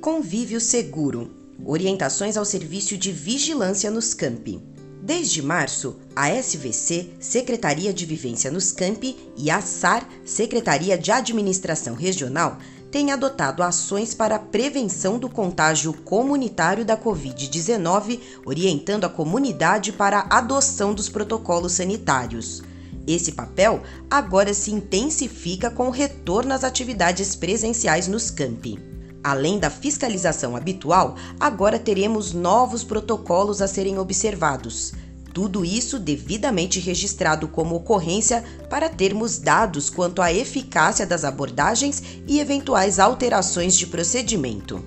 Convívio seguro. Orientações ao serviço de vigilância nos campi. Desde março, a SVC, Secretaria de Vivência nos Campi, e a SAR, Secretaria de Administração Regional, têm adotado ações para a prevenção do contágio comunitário da Covid-19, orientando a comunidade para a adoção dos protocolos sanitários. Esse papel agora se intensifica com o retorno às atividades presenciais nos campi. Além da fiscalização habitual, agora teremos novos protocolos a serem observados. Tudo isso devidamente registrado como ocorrência para termos dados quanto à eficácia das abordagens e eventuais alterações de procedimento.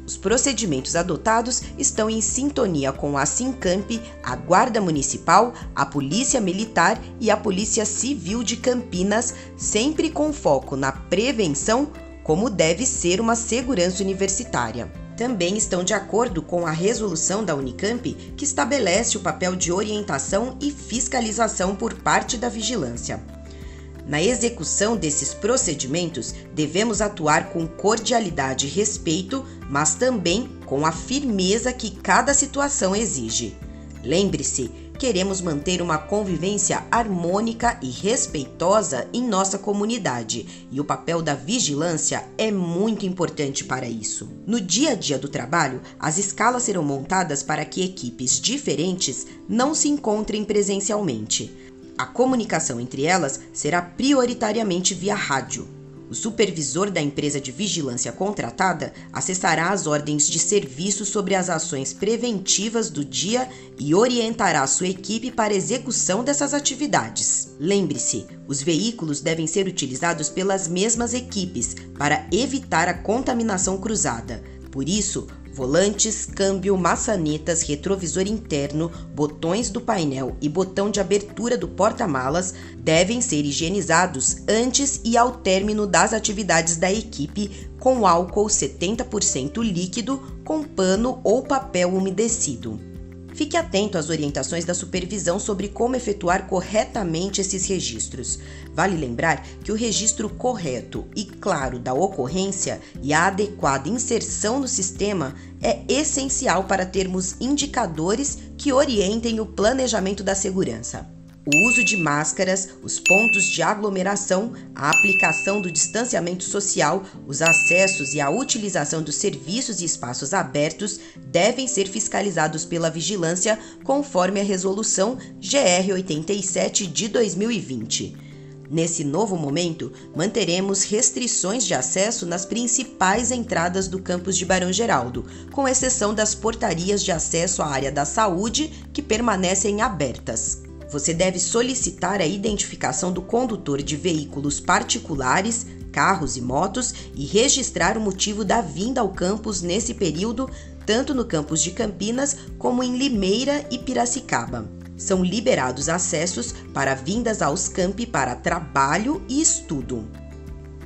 Os procedimentos adotados estão em sintonia com a Sincamp, a Guarda Municipal, a Polícia Militar e a Polícia Civil de Campinas, sempre com foco na prevenção, como deve ser uma segurança universitária. Também estão de acordo com a resolução da Unicamp, que estabelece o papel de orientação e fiscalização por parte da vigilância. Na execução desses procedimentos, devemos atuar com cordialidade e respeito, mas também com a firmeza que cada situação exige. Lembre-se, queremos manter uma convivência harmônica e respeitosa em nossa comunidade, e o papel da vigilância é muito importante para isso. No dia a dia do trabalho, as escalas serão montadas para que equipes diferentes não se encontrem presencialmente. A comunicação entre elas será prioritariamente via rádio. O supervisor da empresa de vigilância contratada acessará as ordens de serviço sobre as ações preventivas do dia e orientará sua equipe para a execução dessas atividades. Lembre-se, os veículos devem ser utilizados pelas mesmas equipes para evitar a contaminação cruzada. Por isso, volantes, câmbio, maçanetas, retrovisor interno, botões do painel e botão de abertura do porta-malas devem ser higienizados antes e ao término das atividades da equipe com álcool 70% líquido com pano ou papel umedecido. Fique atento às orientações da supervisão sobre como efetuar corretamente esses registros. Vale lembrar que o registro correto e claro da ocorrência e a adequada inserção no sistema é essencial para termos indicadores que orientem o planejamento da segurança. O uso de máscaras, os pontos de aglomeração, a aplicação do distanciamento social, os acessos e a utilização dos serviços e espaços abertos devem ser fiscalizados pela vigilância conforme a Resolução GR 87 de 2020. Nesse novo momento, manteremos restrições de acesso nas principais entradas do campus de Barão Geraldo, com exceção das portarias de acesso à área da saúde, que permanecem abertas. Você deve solicitar a identificação do condutor de veículos particulares, carros e motos e registrar o motivo da vinda ao campus nesse período, tanto no campus de Campinas como em Limeira e Piracicaba. São liberados acessos para vindas aos campi para trabalho e estudo.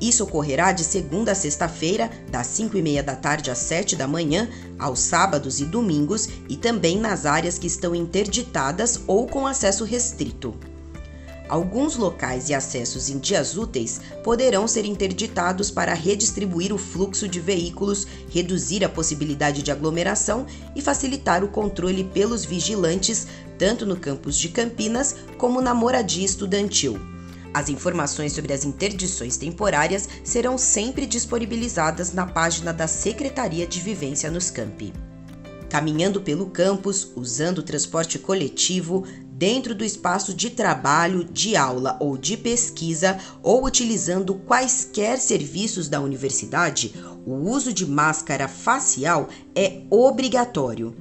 Isso ocorrerá de segunda a sexta-feira, das 5h30 da tarde às 7 da manhã, aos sábados e domingos e também nas áreas que estão interditadas ou com acesso restrito. Alguns locais e acessos em dias úteis poderão ser interditados para redistribuir o fluxo de veículos, reduzir a possibilidade de aglomeração e facilitar o controle pelos vigilantes, tanto no campus de Campinas como na moradia estudantil. As informações sobre as interdições temporárias serão sempre disponibilizadas na página da Secretaria de Vivência nos Campi. Caminhando pelo campus, usando o transporte coletivo, dentro do espaço de trabalho, de aula ou de pesquisa, ou utilizando quaisquer serviços da universidade, o uso de máscara facial é obrigatório.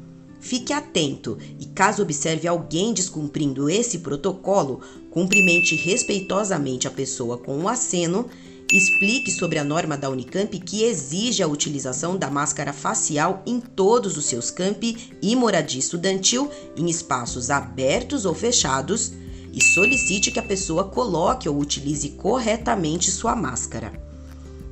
Fique atento e, caso observe alguém descumprindo esse protocolo, cumprimente respeitosamente a pessoa com um aceno, explique sobre a norma da Unicamp que exige a utilização da máscara facial em todos os seus campi e moradia estudantil, em espaços abertos ou fechados, e solicite que a pessoa coloque ou utilize corretamente sua máscara.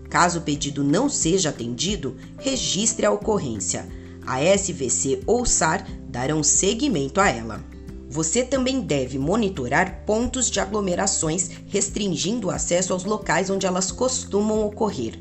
Caso o pedido não seja atendido, registre a ocorrência. A SVC ou SAR darão seguimento a ela. Você também deve monitorar pontos de aglomerações, restringindo o acesso aos locais onde elas costumam ocorrer.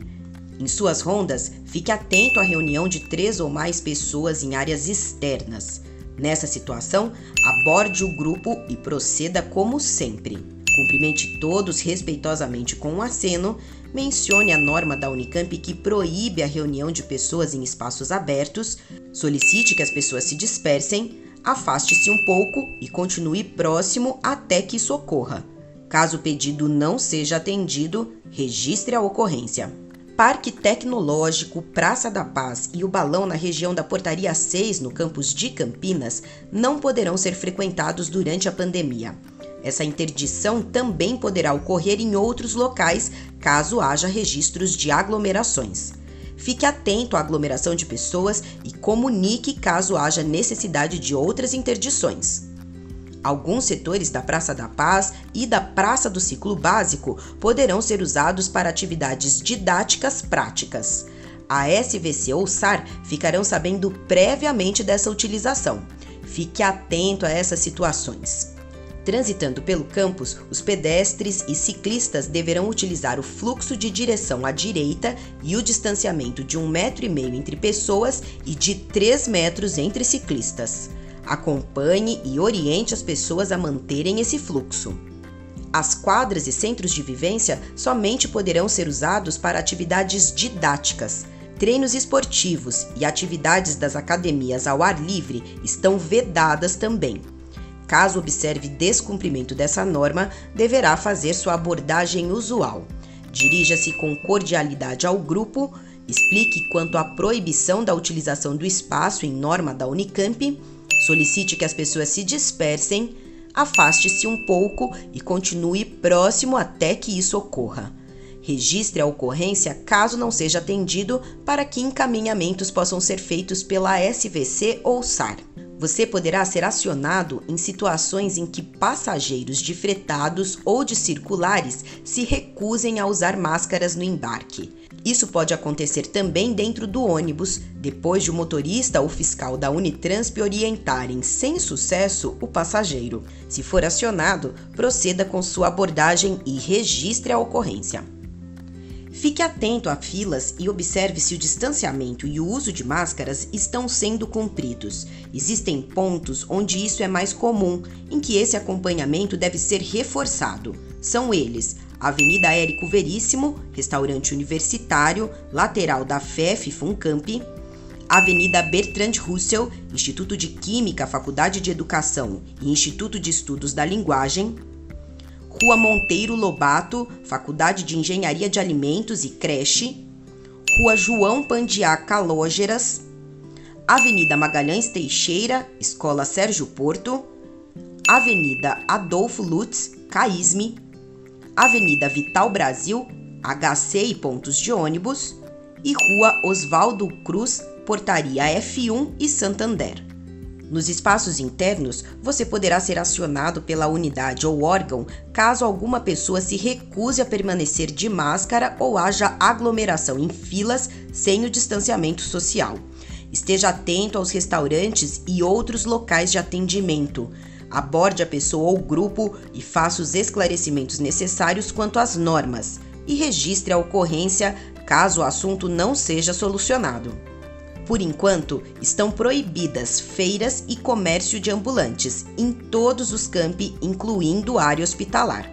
Em suas rondas, fique atento à reunião de 3 ou mais pessoas em áreas externas. Nessa situação, aborde o grupo e proceda como sempre. Cumprimente todos respeitosamente com um aceno, mencione a norma da Unicamp que proíbe a reunião de pessoas em espaços abertos, solicite que as pessoas se dispersem, afaste-se um pouco e continue próximo até que isso ocorra. Caso o pedido não seja atendido, registre a ocorrência. Parque Tecnológico, Praça da Paz e o Balão na região da Portaria 6, no campus de Campinas, não poderão ser frequentados durante a pandemia. Essa interdição também poderá ocorrer em outros locais, caso haja registros de aglomerações. Fique atento à aglomeração de pessoas e comunique caso haja necessidade de outras interdições. Alguns setores da Praça da Paz e da Praça do Ciclo Básico poderão ser usados para atividades didáticas práticas. A SVC ou SAR ficarão sabendo previamente dessa utilização. Fique atento a essas situações. Transitando pelo campus, os pedestres e ciclistas deverão utilizar o fluxo de direção à direita e o distanciamento de 1,5 metro entre pessoas e de 3 metros entre ciclistas. Acompanhe e oriente as pessoas a manterem esse fluxo. As quadras e centros de vivência somente poderão ser usados para atividades didáticas. Treinos esportivos e atividades das academias ao ar livre estão vedadas também. Caso observe descumprimento dessa norma, deverá fazer sua abordagem usual. Dirija-se com cordialidade ao grupo, explique quanto à proibição da utilização do espaço em norma da Unicamp, solicite que as pessoas se dispersem, afaste-se um pouco e continue próximo até que isso ocorra. Registre a ocorrência caso não seja atendido para que encaminhamentos possam ser feitos pela SVC ou SAR. Você poderá ser acionado em situações em que passageiros de fretados ou de circulares se recusem a usar máscaras no embarque. Isso pode acontecer também dentro do ônibus, depois de o motorista ou fiscal da Unitransp orientarem sem sucesso o passageiro. Se for acionado, proceda com sua abordagem e registre a ocorrência. Fique atento a filas e observe se o distanciamento e o uso de máscaras estão sendo cumpridos. Existem pontos onde isso é mais comum, em que esse acompanhamento deve ser reforçado. São eles: Avenida Érico Veríssimo, Restaurante Universitário, lateral da FEF Funcamp, Avenida Bertrand Russell, Instituto de Química, Faculdade de Educação e Instituto de Estudos da Linguagem, Rua Monteiro Lobato, Faculdade de Engenharia de Alimentos e Creche, Rua João Pandiá Calógeras, Avenida Magalhães Teixeira, Escola Sérgio Porto, Avenida Adolfo Lutz, Caísme, Avenida Vital Brasil, HC e pontos de ônibus, e Rua Oswaldo Cruz, Portaria F1 e Santander. Nos espaços internos, você poderá ser acionado pela unidade ou órgão caso alguma pessoa se recuse a permanecer de máscara ou haja aglomeração em filas sem o distanciamento social. Esteja atento aos restaurantes e outros locais de atendimento. Aborde a pessoa ou grupo e faça os esclarecimentos necessários quanto às normas e registre a ocorrência caso o assunto não seja solucionado. Por enquanto, estão proibidas feiras e comércio de ambulantes em todos os campi, incluindo área hospitalar.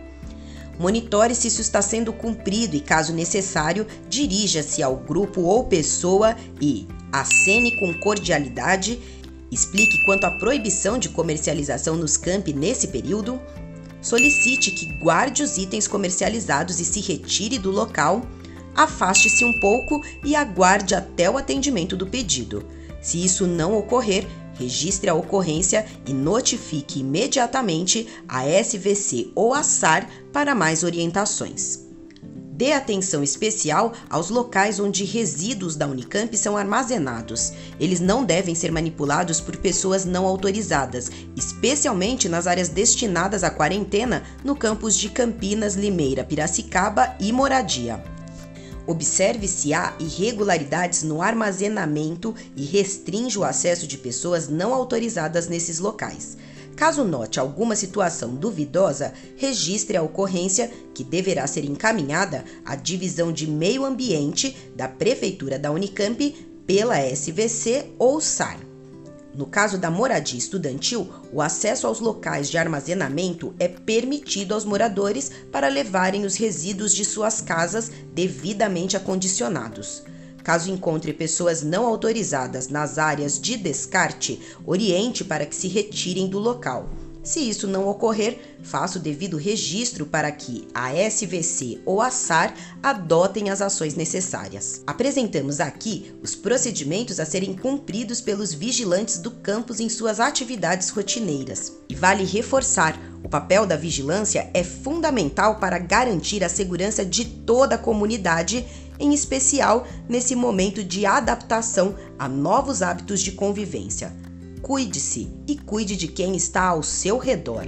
Monitore se isso está sendo cumprido e, caso necessário, dirija-se ao grupo ou pessoa e acene com cordialidade, explique quanto à proibição de comercialização nos campi nesse período, solicite que guarde os itens comercializados e se retire do local, afaste-se um pouco e aguarde até o atendimento do pedido. Se isso não ocorrer, registre a ocorrência e notifique imediatamente a SVC ou a SAR para mais orientações. Dê atenção especial aos locais onde resíduos da Unicamp são armazenados. Eles não devem ser manipulados por pessoas não autorizadas, especialmente nas áreas destinadas à quarentena no campus de Campinas, Limeira, Piracicaba e Moradia. Observe se há irregularidades no armazenamento e restrinja o acesso de pessoas não autorizadas nesses locais. Caso note alguma situação duvidosa, registre a ocorrência, que deverá ser encaminhada à Divisão de Meio Ambiente da Prefeitura da Unicamp pela SVC ou SAR. No caso da moradia estudantil, o acesso aos locais de armazenamento é permitido aos moradores para levarem os resíduos de suas casas devidamente acondicionados. Caso encontre pessoas não autorizadas nas áreas de descarte, oriente para que se retirem do local. Se isso não ocorrer, faça o devido registro para que a SVC ou a SAR adotem as ações necessárias. Apresentamos aqui os procedimentos a serem cumpridos pelos vigilantes do campus em suas atividades rotineiras. E vale reforçar, o papel da vigilância é fundamental para garantir a segurança de toda a comunidade, em especial nesse momento de adaptação a novos hábitos de convivência. Cuide-se e cuide de quem está ao seu redor.